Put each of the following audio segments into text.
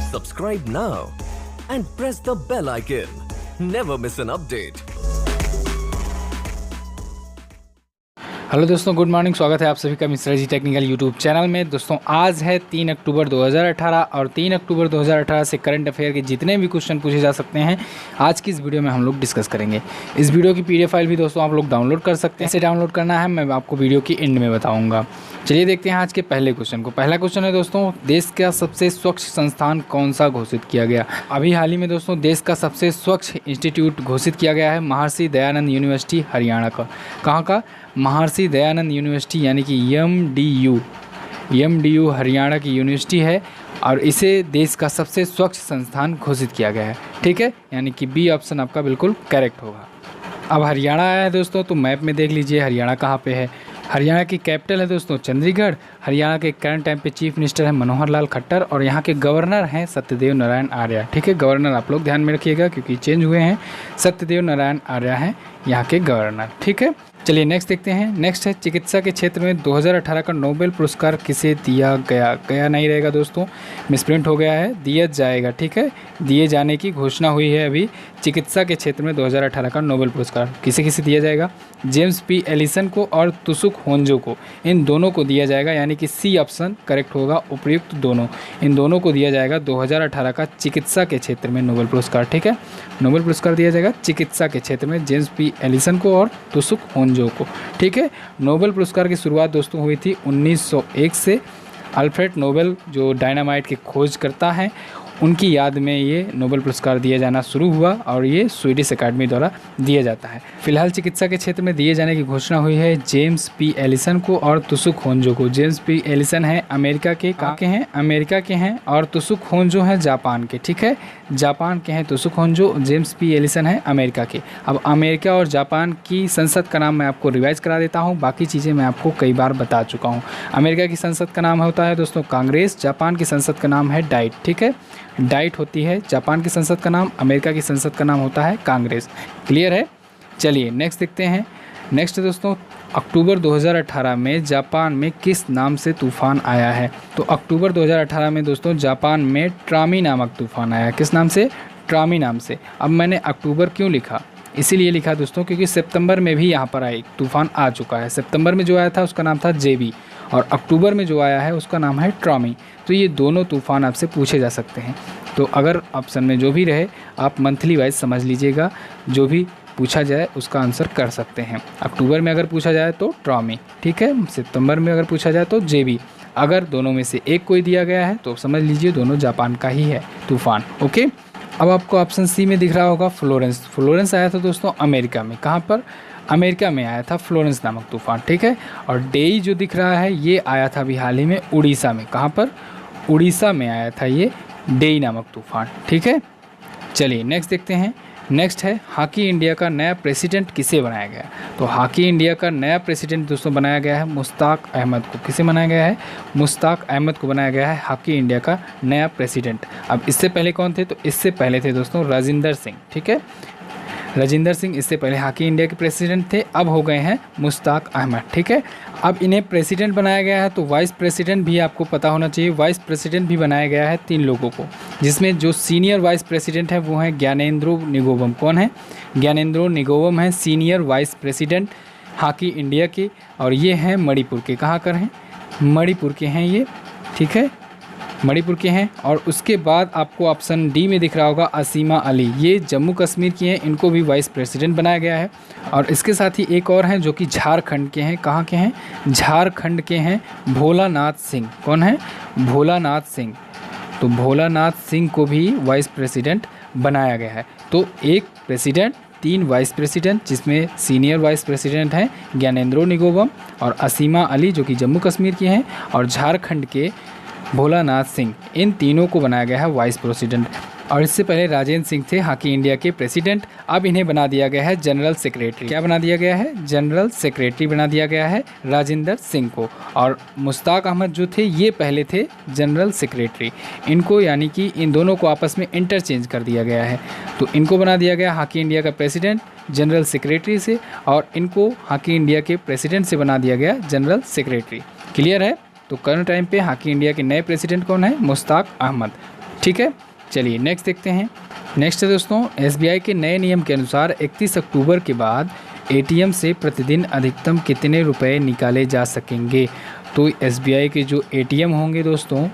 Subscribe now and press the bell icon. Never miss an update. Hello दोस्तों, good morning. स्वागत है आप सभी का Mishra ji technical YouTube channel में। दोस्तों आज है 3 अक्टूबर 2018 और 3 अक्टूबर 2018 से करंट अफेयर के जितने भी क्वेश्चन पूछे जा सकते हैं आज की इस वीडियो में हम लोग डिस्कस करेंगे। इस वीडियो की पीडीएफ फाइल भी दोस्तों आप लोग डाउनलोड कर सकते हैं। इसे डाउनलोड करना है मैं आपको वीडियो की एंड में बताऊँगा। चलिए देखते हैं आज के पहले क्वेश्चन को। पहला क्वेश्चन है दोस्तों, देश का सबसे स्वच्छ संस्थान कौन सा घोषित किया गया? अभी हाल ही में दोस्तों देश का सबसे स्वच्छ इंस्टीट्यूट घोषित किया गया है महर्षि दयानंद यूनिवर्सिटी हरियाणा का। कहाँ का? महर्षि दयानंद यूनिवर्सिटी यानी कि एमडीयू हरियाणा की यूनिवर्सिटी है और इसे देश का सबसे स्वच्छ संस्थान घोषित किया गया है। ठीक है, यानी कि बी ऑप्शन आपका बिल्कुल करेक्ट होगा। अब हरियाणा आया है दोस्तों, तो मैप में देख लीजिए हरियाणा कहाँ पे है। हरियाणा की कैपिटल है दोस्तों चंडीगढ़। हरियाणा के करंट टाइम पे चीफ मिनिस्टर है मनोहर लाल खट्टर और यहाँ के गवर्नर हैं सत्यदेव नारायण आर्य। ठीक है, गवर्नर आप लोग ध्यान में रखिएगा क्योंकि चेंज हुए हैं। सत्यदेव नारायण आर्य हैं यहाँ के गवर्नर। ठीक है, चलिए नेक्स्ट देखते हैं। नेक्स्ट है चिकित्सा के क्षेत्र में 2018 का नोबेल पुरस्कार किसे दिया गया? गया नहीं रहेगा दोस्तों, मिसप्रिंट हो गया है, दिया जाएगा। ठीक है, दिए जाने की घोषणा हुई है अभी। चिकित्सा के क्षेत्र में 2018 का नोबेल पुरस्कार किसे किसे दिया जाएगा? जेम्स पी एलिसन को और तुसुक होंजो को, इन दोनों को दिया जाएगा। यानी कि सी ऑप्शन करेक्ट होगा, उपयुक्त दोनों, इन दोनों को दिया जाएगा 2018 का चिकित्सा के क्षेत्र में नोबेल पुरस्कार। ठीक है, नोबेल पुरस्कार दिया जाएगा चिकित्सा के क्षेत्र में जेम्स पी एलिसन को और तुसुक होंजो को। ठीक है, नोबेल पुरस्कार की शुरुआत दोस्तों हुई थी 1901 से। अल्फ्रेड नोबेल जो डायनामाइट की खोज करता है उनकी याद में ये नोबेल पुरस्कार दिया जाना शुरू हुआ और ये स्वीडिश अकादमी द्वारा दिया जाता है। फिलहाल चिकित्सा के क्षेत्र में दिए जाने की घोषणा हुई है जेम्स पी एलिसन को और तुसुक होंजो को। जेम्स पी एलिसन हैं अमेरिका के, कहाँ के हैं? अमेरिका के हैं। और तुसुक होंजो हैं जापान के। ठीक है, जापान के हैं तुसुक होंजो, जेम्स पी एलिसन हैं अमेरिका के। अब अमेरिका और जापान की संसद का नाम मैं आपको रिवाइज करा देता हूँ, बाकी चीज़ें मैं आपको कई बार बता चुका हूँ। अमेरिका की संसद का नाम होता है दोस्तों कांग्रेस, जापान की संसद का नाम है डाइट। ठीक है, डाइट होती है जापान की संसद का नाम, अमेरिका की संसद का नाम होता है कांग्रेस। क्लियर है? चलिए नेक्स्ट देखते हैं। नेक्स्ट दोस्तों, अक्टूबर 2018 में जापान में किस नाम से तूफान आया है? तो अक्टूबर 2018 में दोस्तों जापान में ट्रामी नामक तूफान आया। किस नाम से? ट्रामी नाम से। अब मैंने अक्टूबर क्यों लिखा? इसीलिए लिखा दोस्तों क्योंकि सितंबर में भी यहाँ पर एक तूफान आ चुका है। सितंबर में जो आया था उसका नाम था जेबी और अक्टूबर में जो आया है उसका नाम है ट्रामी। तो ये दोनों तूफान आपसे पूछे जा सकते हैं। तो अगर ऑप्शन में जो भी रहे आप मंथली वाइज समझ लीजिएगा, जो भी पूछा जाए उसका आंसर कर सकते हैं। अक्टूबर में अगर पूछा जाए तो ट्रामी, ठीक है। सितंबर में अगर पूछा जाए तो जेबी। अगर दोनों में से एक कोई दिया गया है तो समझ लीजिए दोनों जापान का ही है तूफान। ओके, अब आपको ऑप्शन सी में दिख रहा होगा फ्लोरेंस। फ्लोरेंस आया था दोस्तों अमेरिका में। कहाँ पर? अमेरिका में आया था फ्लोरेंस नामक तूफान। ठीक है, और डेई जो दिख रहा है ये आया था अभी हाल ही में उड़ीसा में। कहाँ पर? उड़ीसा में आया था ये डेई नामक तूफान। ठीक है, चलिए नेक्स्ट देखते हैं। नेक्स्ट है हॉकी इंडिया का नया प्रेसिडेंट किसे बनाया गया? तो हॉकी इंडिया का नया प्रेसिडेंट दोस्तों बनाया गया है मुश्ताक अहमद को। किसे बनाया गया है? मुश्ताक अहमद को बनाया गया है हॉकी इंडिया का नया प्रेसिडेंट। अब इससे पहले कौन थे? तो इससे पहले थे दोस्तों राजिंदर सिंह। ठीक है, राजिंदर सिंह इससे पहले हॉकी इंडिया के प्रेसिडेंट थे, अब हो गए हैं मुश्ताक अहमद। ठीक है, अब इन्हें प्रेसिडेंट बनाया गया है तो वाइस प्रेसिडेंट भी आपको पता होना चाहिए। वाइस प्रेसिडेंट भी बनाया गया है 3 लोगों को, जिसमें जो सीनियर वाइस प्रेसिडेंट है वो हैं ज्ञानेंद्रो निगोवम। कौन है? ज्ञानेंद्रो निगोवम है senior vice president hockey India के और ये हैं मणिपुर के। कहाँ कर हैं? मणिपुर के हैं ये। ठीक है, मणिपुर के हैं। और उसके बाद आपको ऑप्शन डी में दिख रहा होगा असीमा अली, ये जम्मू कश्मीर की हैं, इनको भी वाइस प्रेसिडेंट बनाया गया है। और इसके साथ ही एक और हैं जो कि झारखंड के हैं। कहाँ के हैं? झारखंड के हैं भोलानाथ सिंह। कौन है? भोलानाथ सिंह। तो भोलानाथ सिंह को भी वाइस प्रेसिडेंट बनाया गया है। तो एक प्रेसिडेंट 3 वाइस प्रेसिडेंट, जिसमें सीनियर वाइस प्रेसिडेंट हैं ज्ञानेंद्रो निगोवम और असीमा अली जो कि जम्मू कश्मीर की हैं, और झारखंड के भोलानाथ सिंह, इन तीनों को बनाया गया है वाइस प्रेसिडेंट। और इससे पहले राजेंद्र सिंह थे हॉकी इंडिया के प्रेसिडेंट, अब इन्हें बना दिया गया है जनरल सेक्रेटरी। क्या बना दिया गया है? जनरल सेक्रेटरी बना दिया गया है राजेंद्र सिंह को। और मुश्ताक अहमद जो थे ये पहले थे जनरल सेक्रेटरी। इनको यानी कि इन दोनों को आपस में इंटरचेंज कर दिया गया है। तो इनको बना दिया गया हॉकी इंडिया का प्रेसिडेंट जनरल सेक्रेटरी से, और इनको हॉकी इंडिया के प्रेसिडेंट से बना दिया गया जनरल सेक्रेटरी। क्लियर है? तो करंट टाइम पे हॉकी इंडिया के नए प्रेसिडेंट कौन है? मुश्ताक अहमद। ठीक है, चलिए नेक्स्ट देखते हैं। नेक्स्ट है दोस्तों, SBI के नए नियम के अनुसार 31 अक्टूबर के बाद ATM से प्रतिदिन अधिकतम कितने रुपए निकाले जा सकेंगे। तो SBI के जो ATM होंगे दोस्तों,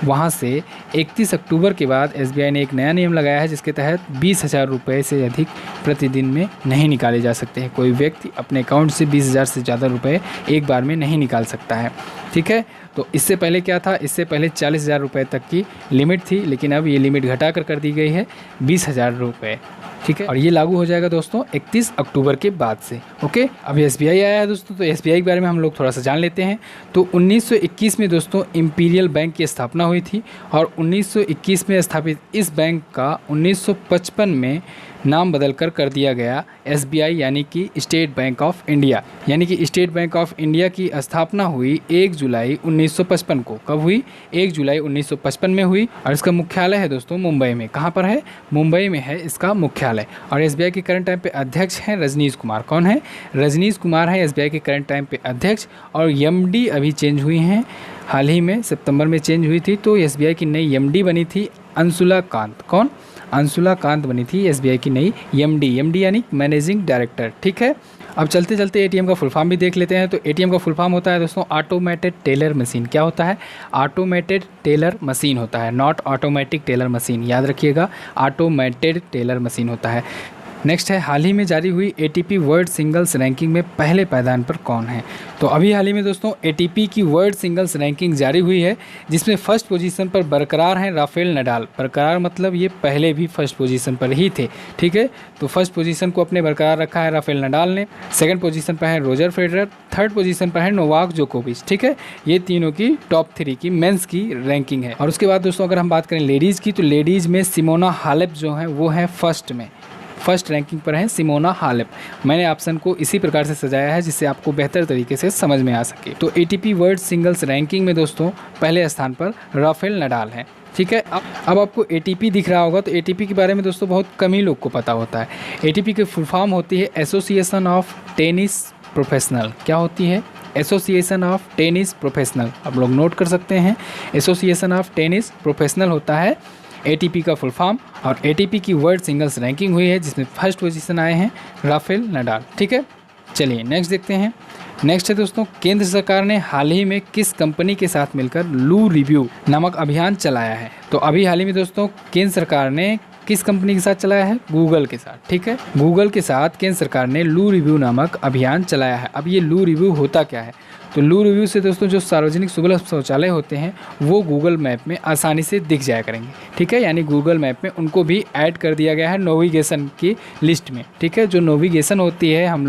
वहाँ से 31 अक्टूबर के बाद SBI ने एक नया नियम लगाया है, जिसके तहत 20,000 रुपये से अधिक प्रतिदिन में नहीं निकाले जा सकते हैं। कोई व्यक्ति अपने अकाउंट से 20,000 से ज़्यादा रुपये एक बार में नहीं निकाल सकता है। ठीक है, तो इससे पहले क्या था, इससे पहले 40,000 रुपये तक की लिमिट थी, लेकिन अब ये लिमिट घटा कर दी गई है 20,000 रुपये। ठीक है, और ये लागू हो जाएगा दोस्तों 31 अक्टूबर के बाद से। ओके, अभी SBI आया है दोस्तों, तो SBI के बारे में हम लोग थोड़ा सा जान लेते हैं। तो 1921 में दोस्तों इंपीरियल बैंक की स्थापना हुई थी, और 1921 में स्थापित इस बैंक का 1955 में नाम बदल कर दिया गया SBI, यानी कि स्टेट बैंक ऑफ इंडिया। यानी कि स्टेट बैंक ऑफ इंडिया की स्थापना हुई 1 जुलाई 1955 को। कब हुई? 1 जुलाई 1955 में हुई, और इसका मुख्यालय है दोस्तों मुंबई में। कहाँ पर है? मुंबई में है इसका मुख्यालय। और SBI के करंट टाइम पे अध्यक्ष हैं रजनीश कुमार। कौन है? रजनीश कुमार है SBI के करंट टाइम पे अध्यक्ष। और MD अभी चेंज हुई हैं, हाल ही में सितंबर में चेंज हुई थी। तो SBI की नई MD बनी थी अंशुला कांत। कौन? अंशुला कांत बनी थी SBI की नई MD यानी मैनेजिंग डायरेक्टर। ठीक है, अब चलते चलते ATM का फुल फॉर्म भी देख लेते हैं। तो ATM का फुल फॉर्म होता है दोस्तों ऑटोमेटेड टेलर मशीन। क्या होता है? ऑटोमेटेड टेलर मशीन होता है, नॉट ऑटोमेटिक टेलर मशीन। याद रखिएगा, ऑटोमेटेड टेलर मशीन होता है। नेक्स्ट है, हाल ही में जारी हुई ATP वर्ल्ड सिंगल्स रैंकिंग में पहले पायदान पर कौन है। तो अभी हाल ही में दोस्तों ATP की वर्ल्ड सिंगल्स रैंकिंग जारी हुई है, जिसमें फर्स्ट पोजीशन पर बरकरार हैं राफेल नडाल। बरकरार मतलब ये पहले भी फर्स्ट पोजीशन पर ही थे। ठीक है, तो फर्स्ट पोजीशन को अपने बरकरार रखा है राफेल नडाल ने। सेकंड पोजीशन पर है रोजर फेडरर। थर्ड पोजीशन पर है नोवाक जोकोविच। ठीक है, ये तीनों की टॉप 3 की मेंस की रैंकिंग है। और उसके बाद दोस्तों अगर हम बात करें लेडीज़ की, तो लेडीज़ में सिमोना हालेप जो है वो है फर्स्ट रैंकिंग पर है सिमोना हालेप। मैंने ऑप्शन को इसी प्रकार से सजाया है जिससे आपको बेहतर तरीके से समझ में आ सके। तो ATP वर्ल्ड सिंगल्स रैंकिंग में दोस्तों पहले स्थान पर राफेल नडाल है। ठीक है, अब आपको ATP दिख रहा होगा। तो ATP के बारे में दोस्तों बहुत कम ही लोग को पता होता है। ATP की फुल फॉर्म होती है एसोसिएशन ऑफ टेनिस प्रोफेशनल। क्या होती है? Association of tennis professional. आप लोग नोट कर सकते हैं, एसोसिएशन ऑफ टेनिस प्रोफेशनल होता है ATP का फुल फॉर्म। और ATP की वर्ल्ड सिंगल्स रैंकिंग हुई है, जिसमें फर्स्ट पोजीशन आए हैं राफेल नडाल। ठीक है, चलिए नेक्स्ट देखते हैं। नेक्स्ट है दोस्तों, केंद्र सरकार ने हाल ही में किस कंपनी के साथ मिलकर लू रिव्यू नामक अभियान चलाया है। तो अभी हाल ही में दोस्तों केंद्र सरकार ने किस कंपनी के साथ चलाया है? गूगल के साथ। ठीक है, गूगल के साथ केंद्र सरकार ने लू रिव्यू नामक अभियान चलाया है। अब ये लू रिव्यू होता क्या है? तो लू रिव्यू से दोस्तों जो सार्वजनिक सुलभ शौचालय होते हैं वो गूगल मैप में आसानी से दिख जाया करेंगे। ठीक है, यानी गूगल मैप में उनको भी ऐड कर दिया गया है नेविगेशन की लिस्ट में। ठीक है, जो नेविगेशन होती है हम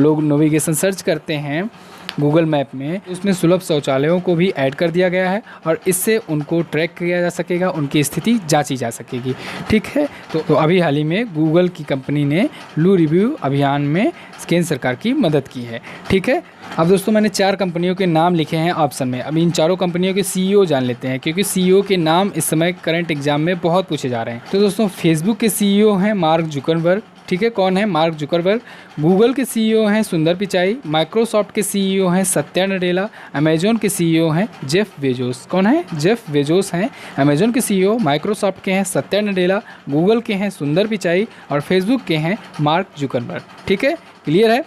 लोग नेविगेशन सर्च करते हैं गूगल मैप में, उसमें सुलभ शौचालयों को भी ऐड कर दिया गया है, और इससे उनको ट्रैक किया जा सकेगा, उनकी स्थिति जांची जा सकेगी। ठीक है, तो अभी हाल ही में गूगल की कंपनी ने लू रिव्यू अभियान में केंद्र सरकार की मदद की है। ठीक है, अब दोस्तों मैंने 4 कंपनियों के नाम लिखे हैं ऑप्शन में। अब इन चारों कंपनियों के CEO जान लेते हैं, क्योंकि CEO के नाम इस समय करंट एग्जाम में बहुत पूछे जा रहे हैं। तो दोस्तों फेसबुक के CEO हैं मार्क जुकरबर्ग। ठीक है, कौन है? Mark Zuckerberg. गूगल के CEO हैं सुंदर पिचाई। माइक्रोसॉफ्ट के CEO हैं सत्या नडेला। अमेजोन के CEO हैं जेफ बेजोस। कौन है? जेफ बेजोस हैं अमेजोन के CEO। माइक्रोसॉफ्ट के हैं सत्या नडेला। गूगल के हैं सुंदर पिचाई, और फेसबुक के हैं मार्क जुकरबर्ग। ठीक है, क्लियर है?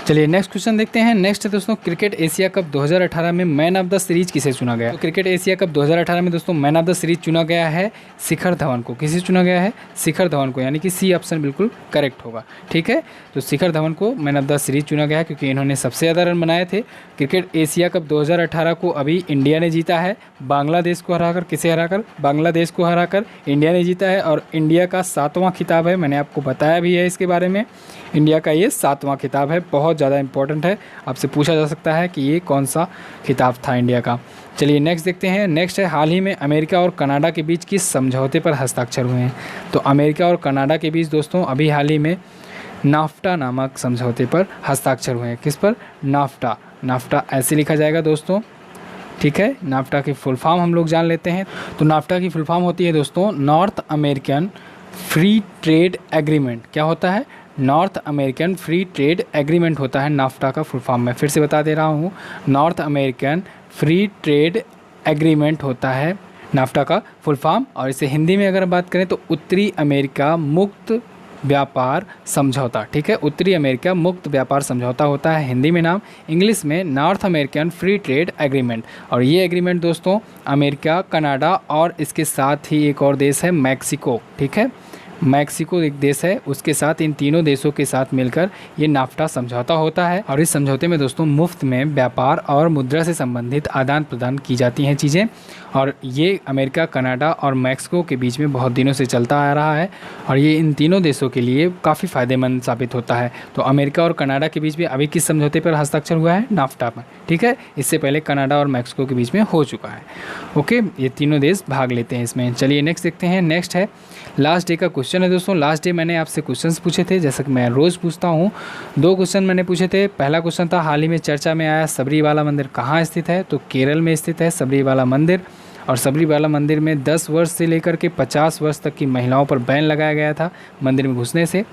चलिए नेक्स्ट क्वेश्चन देखते हैं। नेक्स्ट है दोस्तों, क्रिकेट एशिया कप 2018 में मैन ऑफ द सीरीज किसे चुना गया? तो क्रिकेट एशिया कप 2018 में दोस्तों मैन ऑफ द सीरीज चुना गया है शिखर धवन को। किसे चुना गया है? शिखर धवन को, यानी कि C ऑप्शन बिल्कुल करेक्ट होगा। ठीक है, तो शिखर धवन को मैन ऑफ द सीरीज चुना गया है, क्योंकि इन्होंने सबसे ज़्यादा रन बनाए थे। क्रिकेट एशिया कप 2018 को अभी इंडिया ने जीता है, बांग्लादेश को हराकर। किसे हराकर? बांग्लादेश को हराकर इंडिया ने जीता है, और इंडिया का 7वां खिताब है। मैंने आपको बताया भी है इसके बारे में। इंडिया का ये 7वां खिताब है, बहुत ज़्यादा इंपॉर्टेंट है। आपसे पूछा जा सकता है कि ये कौन सा खिताब था इंडिया का। चलिए नेक्स्ट देखते हैं। नेक्स्ट है, हाल ही में अमेरिका और कनाडा के बीच किस समझौते पर हस्ताक्षर हुए हैं? तो अमेरिका और कनाडा के बीच दोस्तों अभी हाल ही में नाफ्टा नामक समझौते पर हस्ताक्षर हुए हैं। किस पर? नाफ्टा। नाफ्टा ऐसे लिखा जाएगा दोस्तों। ठीक है, नाफ्टा की फुल फॉर्म हम लोग जान लेते हैं। तो नाफ्टा की फुल फॉर्म होती है दोस्तों north American free trade agreement. क्या होता है? North American free trade agreement होता है नाफ्टा का फुल फॉर्म। मैं फिर से बता दे रहा हूँ, north American free trade agreement होता है नाफ्टा का फुल फॉर्म। और इसे हिंदी में अगर बात करें तो उत्तरी अमेरिका मुक्त व्यापार समझौता, ठीक है, उत्तरी अमेरिका मुक्त व्यापार समझौता होता है हिंदी में नाम, इंग्लिश में north American free trade agreement. और ये एग्रीमेंट दोस्तों अमेरिका, कनाडा और इसके साथ ही एक और देश है मैक्सिको, ठीक है, मैक्सिको एक देश है, उसके साथ इन तीनों देशों के साथ मिलकर ये नाफ्टा समझौता होता है। और इस समझौते में दोस्तों मुफ्त में व्यापार और मुद्रा से संबंधित आदान प्रदान की जाती हैं चीज़ें। और ये अमेरिका, कनाडा और मैक्सिको के बीच में बहुत दिनों से चलता आ रहा है और ये इन तीनों देशों के लिए काफ़ी फ़ायदेमंद साबित होता है। तो अमेरिका और कनाडा के बीच में अभी किस समझौते पर हस्ताक्षर हुआ है? नाफ्टा में, ठीक है। इससे पहले कनाडा और मैक्सिको के बीच में हो चुका है। ओके, ये तीनों देश भाग लेते हैं इसमें। चलिए नेक्स्ट देखते हैं। नेक्स्ट है लास्ट डे का क्वेश्चन है दोस्तों। लास्ट डे मैंने आपसे क्वेश्चंस पूछे थे, जैसा कि मैं रोज़ पूछता हूँ। 2 क्वेश्चन मैंने पूछे थे। पहला क्वेश्चन था हाल ही में चर्चा में आया सबरीवाला मंदिर कहाँ स्थित है? तो केरल में स्थित है सबरीवाला मंदिर। और सबरीवाला मंदिर में 10 वर्ष से लेकर के 50 वर्ष तक की महिलाओं पर बैन लगाया गया था मंदिर में घुसने से।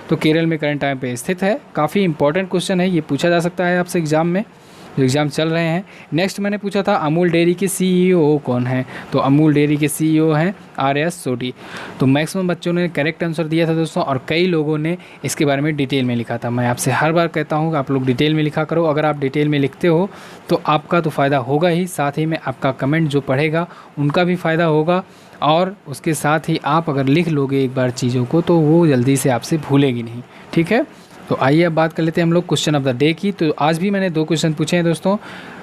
तो केरल में करंट टाइम पे स्थित है। काफ़ी इंपॉर्टेंट क्वेश्चन है, ये पूछा जा सकता है आपसे एग्जाम में, जो एग्ज़ाम चल रहे हैं। नेक्स्ट मैंने पूछा था अमूल डेयरी के CEO कौन है? तो अमूल डेयरी के CEO हैं RS सोडी। तो मैक्सिमम बच्चों ने करेक्ट आंसर दिया था दोस्तों, और कई लोगों ने इसके बारे में डिटेल में लिखा था। मैं आपसे हर बार कहता हूँ कि आप लोग डिटेल में लिखा करो। अगर आप डिटेल में लिखते हो तो आपका तो फ़ायदा होगा ही, साथ ही में आपका कमेंट जो पढ़ेगा उनका भी फ़ायदा होगा। और उसके साथ ही आप अगर लिख लोगे एक बार चीज़ों को तो वो जल्दी से आपसे भूलेगी नहीं, ठीक है। तो आइए अब बात कर लेते हैं हम लोग क्वेश्चन ऑफ द डे की। तो आज भी मैंने 2 क्वेश्चन पूछे हैं दोस्तों।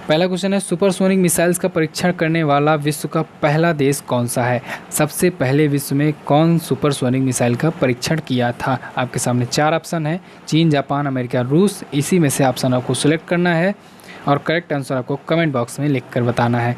पहला क्वेश्चन है सुपरसोनिक मिसाइल्स का परीक्षण करने वाला विश्व का पहला देश कौन सा है? सबसे पहले विश्व में कौन सुपरसोनिक मिसाइल का परीक्षण किया था? आपके सामने 4 ऑप्शन है, चीन, जापान, अमेरिका, रूस। इसी में से ऑप्शन आपको सिलेक्ट करना है और करेक्ट आंसर आपको कमेंट बॉक्स में लिख कर बताना है।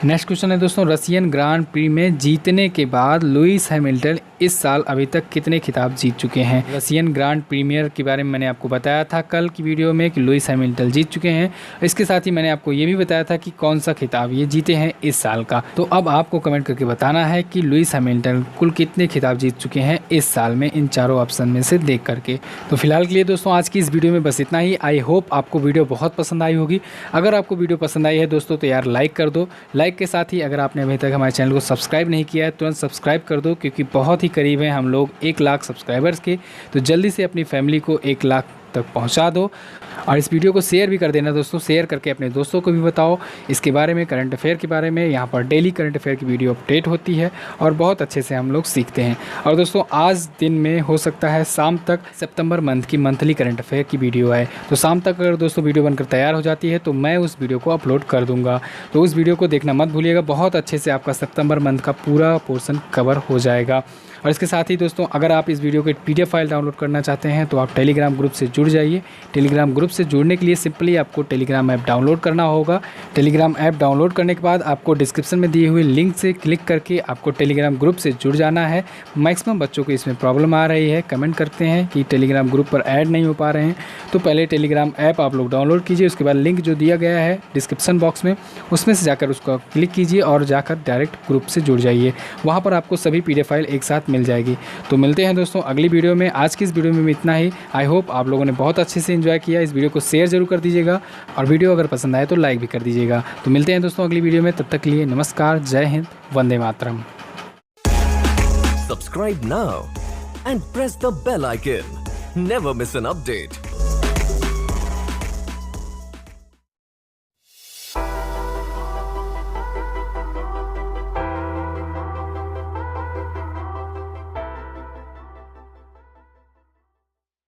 नेक्स्ट क्वेश्चन है दोस्तों रशियन ग्रांड प्री में जीतने के बाद लुइस हैमिल्टन इस साल अभी तक कितने खिताब जीत चुके हैं? रशियन ग्रांड प्रीमियर के बारे में मैंने आपको बताया था कल की वीडियो में कि लुइस हैमिल्टन जीत चुके हैं। इसके साथ ही मैंने आपको ये भी बताया था कि कौन सा खिताब ये जीते हैं इस साल का। तो अब आपको कमेंट करके बताना है कि लुइस हैमिल्टन कुल कितने खिताब जीत चुके हैं इस साल में, इन चारों ऑप्शन में से देख करके। तो फिलहाल के लिए दोस्तों आज की इस वीडियो में बस इतना ही। आई होप आपको वीडियो बहुत पसंद आई होगी। अगर आपको वीडियो पसंद आई है दोस्तों तो यार लाइक कर दो। लाइक के साथ ही अगर आपने अभी तक हमारे चैनल को सब्सक्राइब नहीं किया है तुरंत सब्सक्राइब कर दो, क्योंकि बहुत ही करीब हैं हम लोग 1 लाख सब्सक्राइबर्स के। तो जल्दी से अपनी फैमिली को 1 लाख तक पहुंचा दो। और इस वीडियो को शेयर भी कर देना दोस्तों, शेयर करके अपने दोस्तों को भी बताओ इसके बारे में, करंट अफेयर के बारे में। यहाँ पर डेली करंट अफेयर की वीडियो अपडेट होती है और बहुत अच्छे से हम लोग सीखते हैं। और दोस्तों आज दिन में हो सकता है शाम तक सितंबर मंथ की मंथली करंट अफेयर की वीडियो है। तो शाम तक अगर दोस्तों वीडियो बनकर तैयार हो जाती है तो मैं उस वीडियो को अपलोड कर दूँगा। तो उस वीडियो को देखना मत भूलिएगा, बहुत अच्छे से आपका सितंबर मंथ का पूरा पोर्शन कवर हो जाएगा। और इसके साथ ही दोस्तों अगर आप इस वीडियो की PDF फाइल डाउनलोड करना चाहते हैं तो आप टेलीग्राम ग्रुप से जुड़ जाइए। टेलीग्राम ग्रुप से जुड़ने के लिए सिंपली आपको टेलीग्राम ऐप डाउनलोड करना होगा। टेलीग्राम ऐप डाउनलोड करने के बाद आपको डिस्क्रिप्शन में दिए हुए लिंक से क्लिक करके आपको टेलीग्राम ग्रुप से जुड़ जाना है। मैक्सिमम बच्चों को इसमें प्रॉब्लम आ रही है, कमेंट करते हैं कि टेलीग्राम ग्रुप पर ऐड नहीं हो पा रहे हैं। तो पहले टेलीग्राम ऐप आप लोग डाउनलोड कीजिए, उसके बाद लिंक जो दिया गया है डिस्क्रिप्शन बॉक्स में उसमें से जाकर उसको क्लिक कीजिए और जाकर डायरेक्ट ग्रुप से जुड़ जाइए। वहाँ पर आपको सभी PDF फाइल एक साथ मिल जाएगी। तो मिलते हैं दोस्तों अगली वीडियो में। आज की इस वीडियो में इतना ही। आई होप आप लोगों ने बहुत अच्छे से एंजॉय किया। इस वीडियो को शेयर जरूर कर दीजिएगा और वीडियो अगर पसंद आए तो लाइक भी कर दीजिएगा। तो मिलते हैं दोस्तों अगली वीडियो में, तब तक के लिए नमस्कार, जय Hind, Vande Mataram. Subscribe now and press the bell icon. Never miss an update.